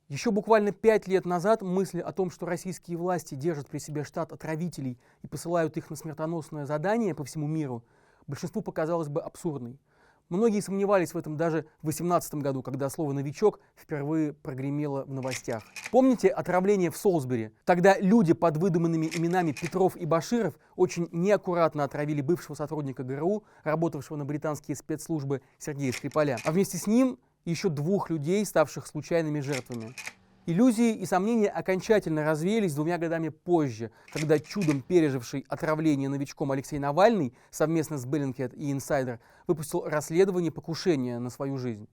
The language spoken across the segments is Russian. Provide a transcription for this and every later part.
Еще буквально 5 лет назад мысль о том, что российские власти держат при себе штат отравителей и посылают их на смертоносное задание по всему миру, большинству показалось бы абсурдной. Многие сомневались в этом даже в 2018 году, когда слово «новичок» впервые прогремело в новостях. Помните отравление в Солсбери? Тогда люди под выдуманными именами Петров и Баширов очень неаккуратно отравили бывшего сотрудника ГРУ, работавшего на британские спецслужбы Сергея Скрипаля, а вместе с ним еще 2 людей, ставших случайными жертвами. Иллюзии и сомнения окончательно развеялись 2 годами позже, когда чудом переживший отравление новичком Алексей Навальный совместно с Bellingcat и Insider выпустил расследование покушения на свою жизнь.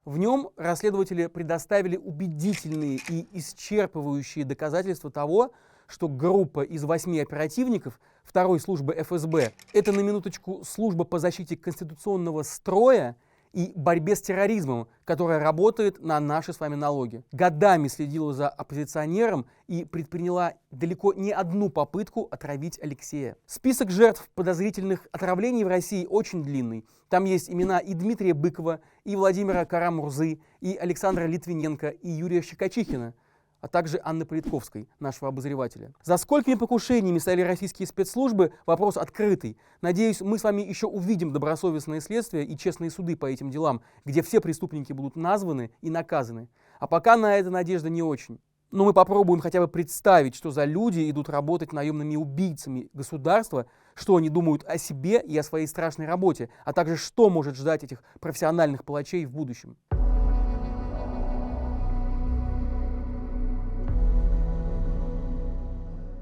В нем расследователи предоставили убедительные и исчерпывающие доказательства того, что группа из 8 оперативников второй службы ФСБ – это, на минуточку, служба по защите конституционного строя и борьбе с терроризмом, которая работает на наши с вами налоги. Годами следила за оппозиционером и предприняла далеко не одну попытку отравить Алексея. Список жертв подозрительных отравлений в России очень длинный. Там есть имена и Дмитрия Быкова, и Владимира Кара-Мурзы, и Александра Литвиненко, и Юрия Щекочихина, а также Анны Политковской, нашего обозревателя. За сколькими покушениями стояли российские спецслужбы, вопрос открытый. Надеюсь, мы с вами еще увидим добросовестные следствия и честные суды по этим делам, где все преступники будут названы и наказаны. А пока на это надежда не очень. Но мы попробуем хотя бы представить, что за люди идут работать наемными убийцами государства, что они думают о себе и о своей страшной работе, а также что может ждать этих профессиональных палачей в будущем.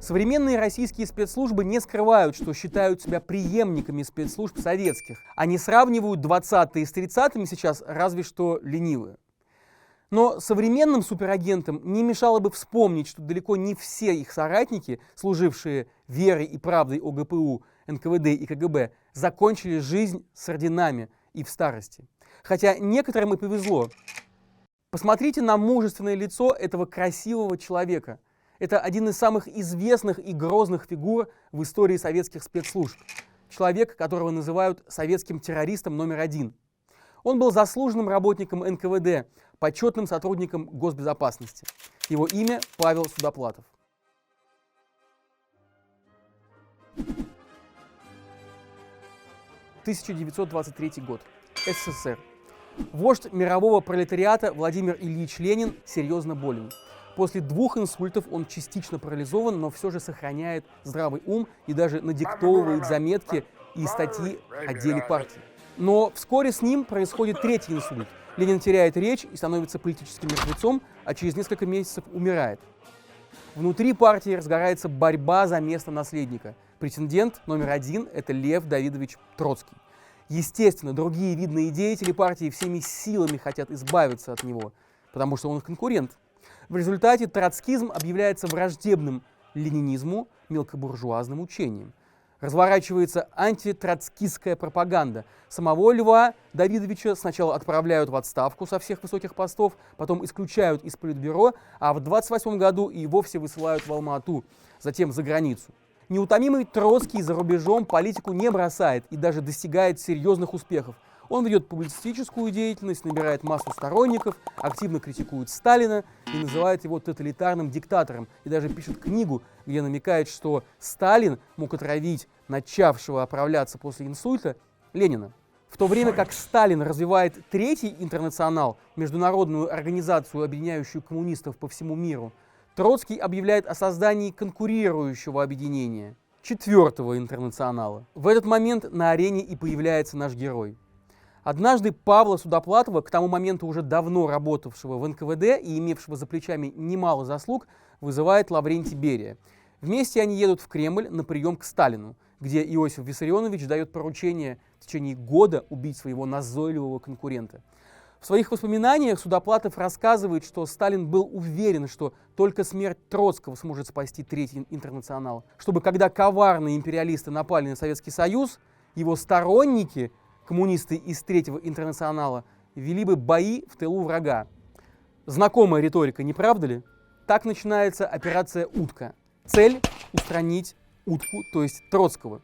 Современные российские спецслужбы не скрывают, что считают себя преемниками спецслужб советских. Они сравнивают 20-е с 30-ми сейчас, разве что ленивые. Но современным суперагентам не мешало бы вспомнить, что далеко не все их соратники, служившие верой и правдой ОГПУ, НКВД и КГБ, закончили жизнь с орденами и в старости. Хотя некоторым и повезло. Посмотрите на мужественное лицо этого красивого человека. Это один из самых известных и грозных фигур в истории советских спецслужб. Человек, которого называют советским террористом номер 1. Он был заслуженным работником НКВД, почетным сотрудником госбезопасности. Его имя Павел Судоплатов. (1923 год. СССР. Вождь мирового пролетариата Владимир Ильич Ленин серьезно болен. После 2 инсультов он частично парализован, но все же сохраняет здравый ум и даже надиктовывает заметки и статьи о деле партии. Но вскоре с ним происходит 3-й инсульт. Ленин теряет речь и становится политическим мертвецом, а через несколько месяцев умирает. Внутри партии разгорается борьба за место наследника. Претендент номер 1 – это Лев Давидович Троцкий. Естественно, другие видные деятели партии всеми силами хотят избавиться от него, потому что он их конкурент. В результате троцкизм объявляется враждебным ленинизму, мелкобуржуазным учением. Разворачивается антитроцкистская пропаганда. Самого Льва Давидовича сначала отправляют в отставку со всех высоких постов, потом исключают из политбюро, а в 1928 году и вовсе высылают в Алма-Ату, затем за границу. Неутомимый Троцкий за рубежом политику не бросает и даже достигает серьезных успехов. Он ведет публицистическую деятельность, набирает массу сторонников, активно критикует Сталина и называет его тоталитарным диктатором. И даже пишет книгу, где намекает, что Сталин мог отравить начавшего оправляться после инсульта Ленина. В то время как Сталин развивает 3-й интернационал, международную организацию, объединяющую коммунистов по всему миру, Троцкий объявляет о создании конкурирующего объединения, 4-го интернационала. В этот момент на арене и появляется наш герой. Однажды Павла Судоплатова, к тому моменту уже давно работавшего в НКВД и имевшего за плечами немало заслуг, вызывает Лаврентий Берия. Вместе они едут в Кремль на прием к Сталину, где Иосиф Виссарионович дает поручение в течение года убить своего назойливого конкурента. В своих воспоминаниях Судоплатов рассказывает, что Сталин был уверен, что только смерть Троцкого сможет спасти 3-й интернационал, чтобы когда коварные империалисты напали на Советский Союз, его сторонники, коммунисты из 3-го интернационала, вели бы бои в тылу врага. Знакомая риторика, не правда ли? Так начинается операция «Утка». Цель – устранить Утку, то есть Троцкого.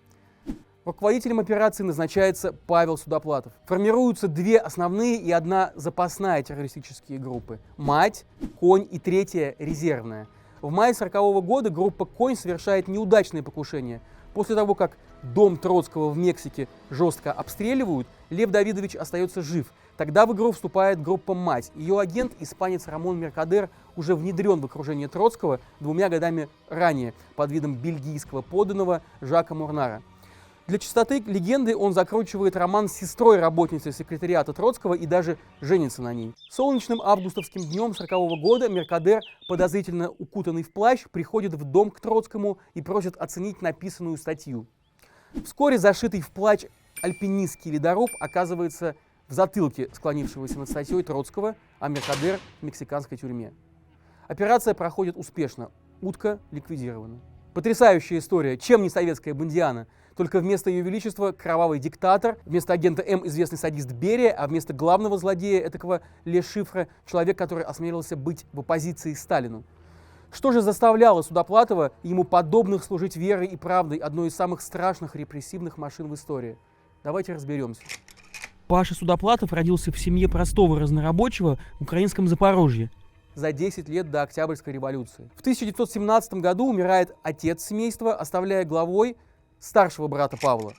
Руководителем операции назначается Павел Судоплатов. Формируются две основные и одна запасная террористические группы – «Мать», «Конь» и третья – резервная. В мае 1940 года группа «Конь» совершает неудачное покушение. После того, как дом Троцкого в Мексике жестко обстреливают, Лев Давидович остается жив. Тогда в игру вступает группа «Мать». Ее агент, испанец Рамон Меркадер, уже внедрен в окружение Троцкого 2 годами ранее под видом бельгийского подданного Жака Мурнара. Для чистоты легенды он закручивает роман с сестрой работницы секретариата Троцкого и даже женится на ней. Солнечным августовским днем 1940 года Меркадер, подозрительно укутанный в плащ, приходит в дом к Троцкому и просит оценить написанную статью. Вскоре зашитый в плащ альпинистский ледоруб оказывается в затылке склонившегося над статьей Троцкого, а Меркадер в мексиканской тюрьме. Операция проходит успешно. Утка ликвидирована. Потрясающая история. Чем не советская бондиана? Только вместо Ее Величества кровавый диктатор, вместо агента М известный садист Берия, а вместо главного злодея этакого Ле Шифра человек, который осмелился быть в оппозиции Сталину. Что же заставляло Судоплатова и ему подобных служить верой и правдой одной из самых страшных репрессивных машин в истории? Давайте разберемся. Паша Судоплатов родился в семье простого разнорабочего в украинском Запорожье за 10 лет до Октябрьской революции. В 1917 году умирает отец семейства, оставляя главой старшего брата Павла.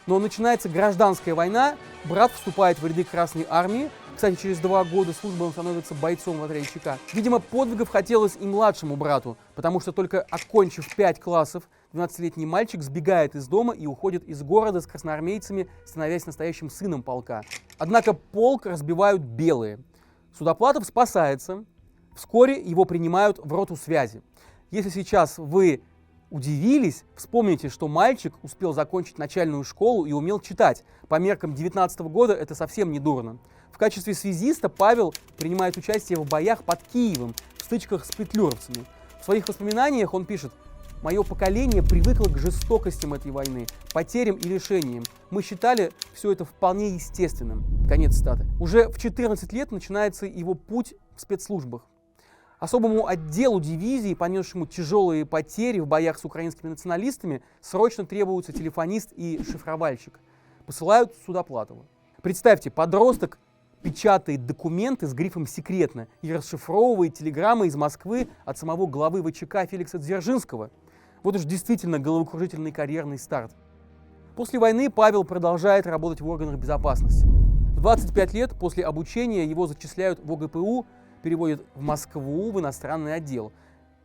Но начинается гражданская война, брат вступает в ряды Красной армии. Кстати, через 2 года службы он становится бойцом в отряде ЧК. Видимо, подвигов хотелось и младшему брату, потому что только окончив 5 классов, 12-летний мальчик сбегает из дома и уходит из города с красноармейцами, становясь настоящим сыном полка. Однако полк разбивают белые. Судоплатов спасается. Вскоре его принимают в роту связи. Если сейчас вы удивились, вспомните, что мальчик успел закончить начальную школу и умел читать. По меркам 19 года это совсем не дурно. В качестве связиста Павел принимает участие в боях под Киевом, в стычках с петлюровцами. В своих воспоминаниях он пишет: «Мое поколение привыкло к жестокостям этой войны, потерям и лишениям. Мы считали все это вполне естественным». Конец цитаты. Уже в 14 лет начинается его путь в спецслужбах. Особому отделу дивизии, понесшему тяжелые потери в боях с украинскими националистами, срочно требуются телефонист и шифровальщик. Посылают Судоплатова. Представьте, подросток печатает документы с грифом «секретно» и расшифровывает телеграммы из Москвы от самого главы ВЧК Феликса Дзержинского. Вот уж действительно головокружительный карьерный старт. После войны Павел продолжает работать в органах безопасности. В 25 лет после обучения его зачисляют в ОГПУ, переводят в Москву, в иностранный отдел.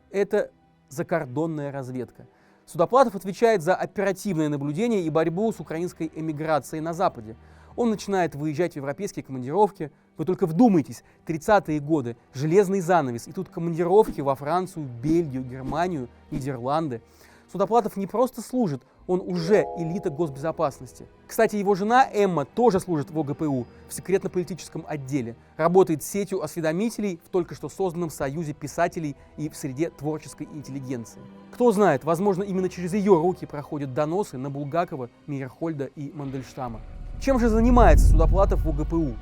Это закордонная разведка. Судоплатов отвечает за оперативное наблюдение и борьбу с украинской эмиграцией на Западе. Он начинает выезжать в европейские командировки. Вы только вдумайтесь, 30-е годы, железный занавес, и тут командировки во Францию, Бельгию, Германию, Нидерланды. Судоплатов не просто служит, он уже элита госбезопасности. Кстати, его жена Эмма тоже служит в ОГПУ, в секретно-политическом отделе. Работает сетью осведомителей в только что созданном союзе писателей и в среде творческой интеллигенции. Кто знает, возможно, именно через ее руки проходят доносы на Булгакова, Мейерхольда и Мандельштама. Чем же занимается Судоплатов в ОГПУ?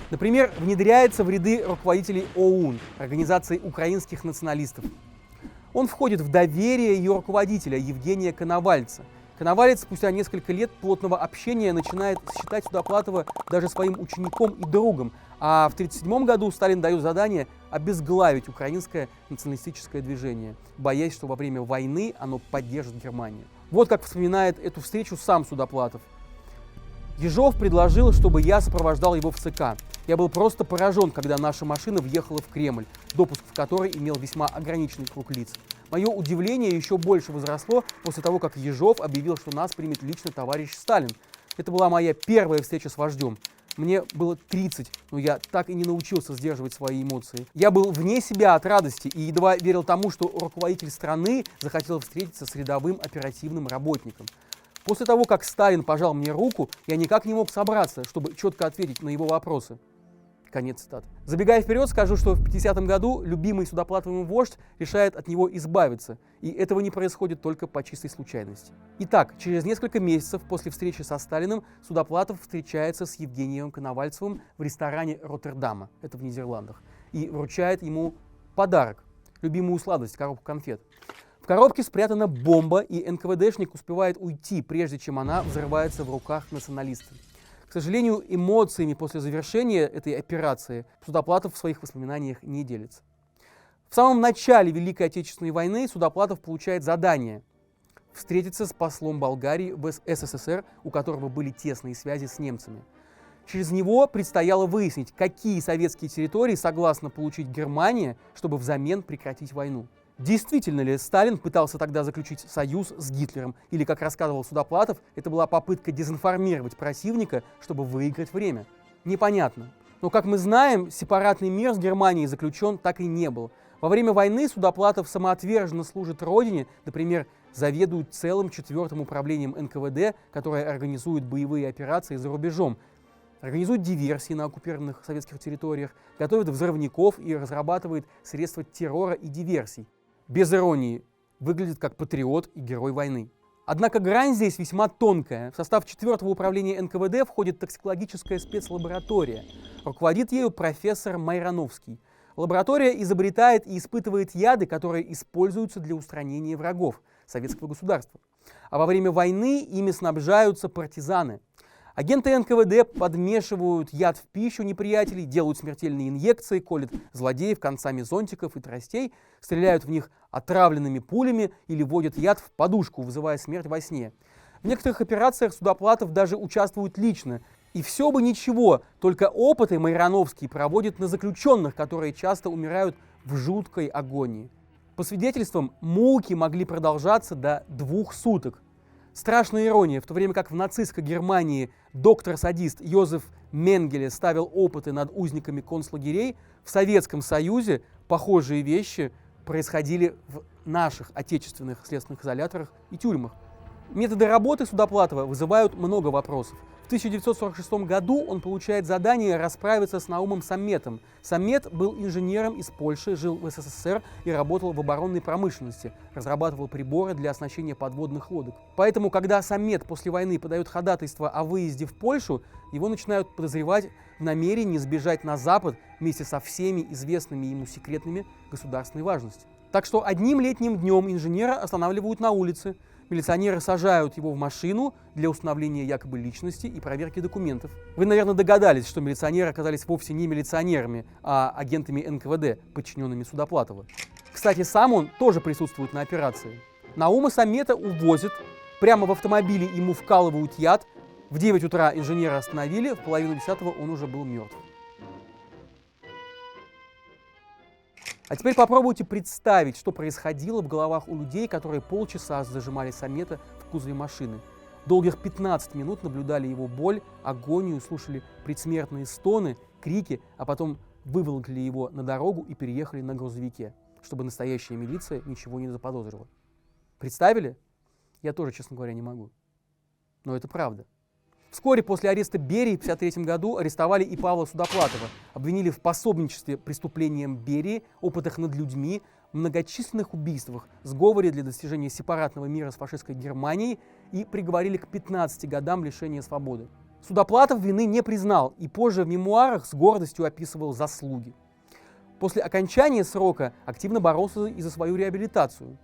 Например, внедряется в ряды руководителей ОУН, Организации украинских националистов. Он входит в доверие ее руководителя Евгения Коновальца. Коновалец спустя несколько лет плотного общения начинает считать Судоплатова даже своим учеником и другом, а в 1937 году Сталин дает задание обезглавить украинское националистическое движение, боясь, что во время войны оно поддержит Германию. Вот как вспоминает эту встречу сам Судоплатов. Ежов предложил, чтобы я сопровождал его в ЦК. Я был просто поражен, когда наша машина въехала в Кремль, допуск в который имел весьма ограниченный круг лиц. Мое удивление еще больше возросло после того, как Ежов объявил, что нас примет лично товарищ Сталин. Это была моя первая встреча с вождем. Мне было 30, но я так и не научился сдерживать свои эмоции. Я был вне себя от радости и едва верил тому, что руководитель страны захотел встретиться с рядовым оперативным работником. После того, как Сталин пожал мне руку, я никак не мог собраться, чтобы четко ответить на его вопросы. Конец цитаты. Забегая вперед, скажу, что в 50-м году любимый Судоплатовым вождь решает от него избавиться, и этого не происходит только по чистой случайности. Итак, через несколько месяцев после встречи со Сталиным Судоплатов встречается с Евгением Коновальцевым в ресторане Роттердама, это в Нидерландах, и вручает ему подарок, любимую сладость, коробку конфет. В коробке спрятана бомба, и НКВДшник успевает уйти, прежде чем она взрывается в руках националистов. К сожалению, эмоциями после завершения этой операции Судоплатов в своих воспоминаниях не делится. В самом начале Великой Отечественной войны Судоплатов получает задание встретиться с послом Болгарии в СССР, у которого были тесные связи с немцами. Через него предстояло выяснить, какие советские территории согласна получить Германия, чтобы взамен прекратить войну. Действительно ли Сталин пытался тогда заключить союз с Гитлером, или, как рассказывал Судоплатов, это была попытка дезинформировать противника, чтобы выиграть время? Непонятно. Но, как мы знаем, сепаратный мир с Германией заключен так и не был. Во время войны Судоплатов самоотверженно служит Родине, например, заведует целым 4-м управлением НКВД, которое организует боевые операции за рубежом, организует диверсии на оккупированных советских территориях, готовит взрывников и разрабатывает средства террора и диверсий. Без иронии, выглядит как патриот и герой войны. Однако грань здесь весьма тонкая. В состав 4-го управления НКВД входит токсикологическая спецлаборатория. Руководит ею профессор Майрановский. Лаборатория изобретает и испытывает яды, которые используются для устранения врагов советского государства. А во время войны ими снабжаются партизаны. Агенты НКВД подмешивают яд в пищу неприятелей, делают смертельные инъекции, колят злодеев концами зонтиков и тростей, стреляют в них отравленными пулями или вводят яд в подушку, вызывая смерть во сне. В некоторых операциях Судоплатов даже участвует лично. И все бы ничего, только опыты Майрановский проводит на заключенных, которые часто умирают в жуткой агонии. По свидетельствам, муки могли продолжаться до 2 суток. Страшная ирония, в то время как в нацистской Германии доктор-садист Йозеф Менгеле ставил опыты над узниками концлагерей, в Советском Союзе похожие вещи происходили в наших отечественных следственных изоляторах и тюрьмах. Методы работы Судоплатова вызывают много вопросов. В 1946 году он получает задание расправиться с Наумом Самметом. Саммет был инженером из Польши, жил в СССР и работал в оборонной промышленности, разрабатывал приборы для оснащения подводных лодок. Поэтому, когда Саммет после войны подает ходатайство о выезде в Польшу, его начинают подозревать в намерении сбежать на Запад вместе со всеми известными ему секретами государственной важности. Так что одним летним днем инженера останавливают на улице. Милиционеры сажают его в машину для установления якобы личности и проверки документов. Вы, наверное, догадались, что милиционеры оказались вовсе не милиционерами, а агентами НКВД, подчиненными Судоплатова. Кстати, сам он тоже присутствует на операции. Наума Саммета увозят, прямо в автомобиле ему вкалывают яд. В 9 утра инженера остановили, в половину 10-го он уже был мертв. А теперь попробуйте представить, что происходило в головах у людей, которые полчаса зажимали Саммета в кузове машины. Долгих 15 минут наблюдали его боль, агонию, слушали предсмертные стоны, крики, а потом выволокли его на дорогу и переехали на грузовике, чтобы настоящая милиция ничего не заподозрила. Представили? Я тоже, честно говоря, не могу. Но это правда. Вскоре после ареста Берии в 1953 году арестовали и Павла Судоплатова, обвинили в пособничестве преступлениям Берии, опытах над людьми, многочисленных убийствах, сговоре для достижения сепаратного мира с фашистской Германией и приговорили к 15 годам лишения свободы. Судоплатов вины не признал и позже в мемуарах с гордостью описывал заслуги. После окончания срока активно боролся и за свою реабилитацию.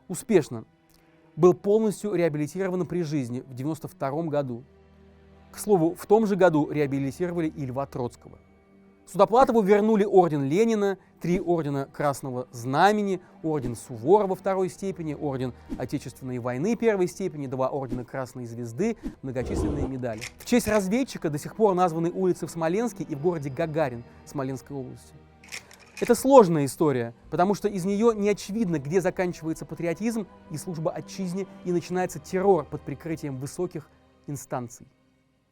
Успешно. Был полностью реабилитирован при жизни в 1992 году. К слову, в том же году реабилитировали и Льва Троцкого. Судоплатову вернули орден Ленина, 3 ордена Красного Знамени, орден Суворова 2 степени, орден Отечественной войны 1 степени, 2 ордена Красной Звезды, многочисленные медали. В честь разведчика до сих пор названы улицы в Смоленске и в городе Гагарин Смоленской области. Это сложная история, потому что из нее не очевидно, где заканчивается патриотизм и служба отчизне, и начинается террор под прикрытием высоких инстанций.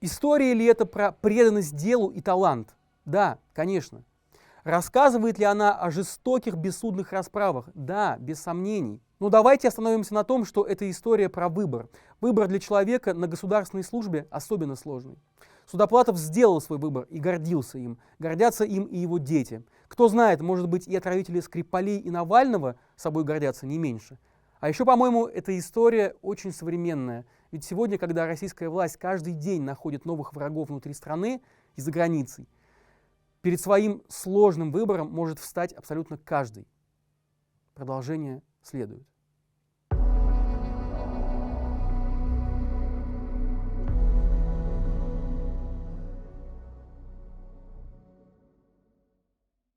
История ли это про преданность делу и талант? Да, конечно. Рассказывает ли она о жестоких бессудных расправах? Да, без сомнений. Но давайте остановимся на том, что это история про выбор. Выбор для человека на государственной службе особенно сложный. Судоплатов сделал свой выбор и гордился им. Гордятся им и его дети. Кто знает, может быть, и отравители Скрипалей и Навального собой гордятся не меньше. А еще, по-моему, эта история очень современная. Ведь сегодня, когда российская власть каждый день находит новых врагов внутри страны и за границей, перед своим сложным выбором может встать абсолютно каждый. Продолжение следует.